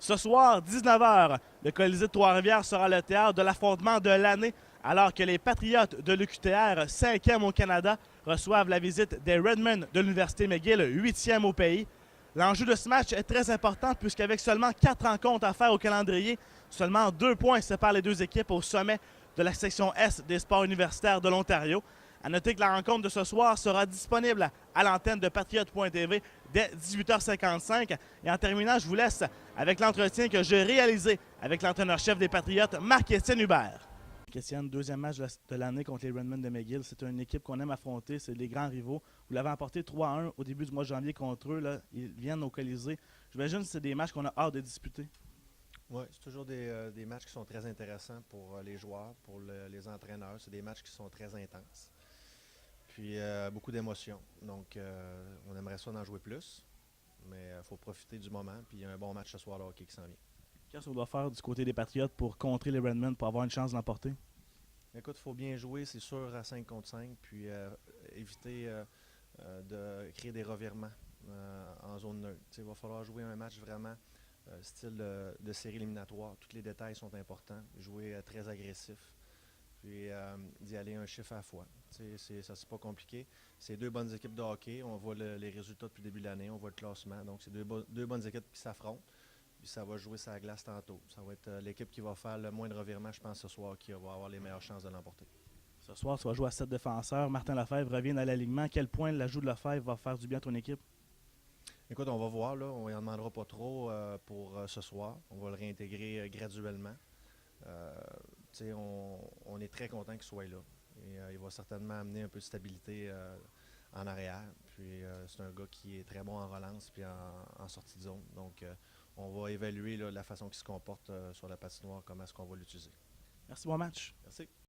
Ce soir, 19h, le Colisée de Trois-Rivières sera le théâtre de l'affrontement de l'année, alors que les Patriotes de l'UQTR, 5e au Canada, reçoivent la visite des Redmen de l'Université McGill, 8e au pays. L'enjeu de ce match est très important puisqu'avec seulement 4 rencontres à faire au calendrier, seulement 2 points séparent les deux équipes au sommet de la section S des sports universitaires de l'Ontario. À noter que la rencontre de ce soir sera disponible à l'antenne de Patriote.tv dès 18h55. Et en terminant, je vous laisse avec l'entretien que j'ai réalisé avec l'entraîneur-chef des Patriotes, Marc-Étienne Hubert. Marc-Étienne, deuxième match de l'année contre les Redmen de McGill. C'est une équipe qu'on aime affronter, c'est les grands rivaux. Vous l'avez emporté 3-1 au début du mois de janvier contre eux. Là. Ils viennent au Colisée. J'imagine que c'est des matchs qu'on a hâte de disputer. Oui, c'est toujours des matchs qui sont très intéressants pour les joueurs, pour les entraîneurs. C'est des matchs qui sont très intenses. Puis beaucoup d'émotions. Donc, on aimerait ça en jouer plus, mais il faut profiter du moment. Puis il y a un bon match ce soir de hockey qui s'en vient. Qu'est-ce qu'on doit faire du côté des Patriotes pour contrer les Redmen pour avoir une chance de l'emporter? Écoute, il faut bien jouer, c'est sûr, à 5 contre 5, puis éviter de créer des revirements en zone neutre. Il va falloir jouer un match vraiment style de série éliminatoire. Tous les détails sont importants. Jouer très agressif. Puis d'y aller un chiffre à la fois. Ça, c'est pas compliqué. C'est deux bonnes équipes de hockey. On voit les résultats depuis le début de l'année. On voit le classement. Donc, c'est deux bonnes équipes qui s'affrontent. Puis ça va jouer sa glace tantôt. Ça va être l'équipe qui va faire le moins de revirements, je pense, ce soir, qui va avoir les meilleures chances de l'emporter. Ce soir, tu vas jouer à 7 défenseurs. Martin Lefebvre revient à l'alignement. Quel point l'ajout de Lefebvre va faire du bien à ton équipe? Écoute, on va voir. Là. On n'en demandera pas trop pour ce soir. On va le réintégrer graduellement. On est très content qu'il soit là. Et, il va certainement amener un peu de stabilité en arrière. Puis c'est un gars qui est très bon en relance puis en sortie de zone. Donc on va évaluer là, la façon qu'il se comporte sur la patinoire, comment est-ce qu'on va l'utiliser. Merci, bon match. Merci.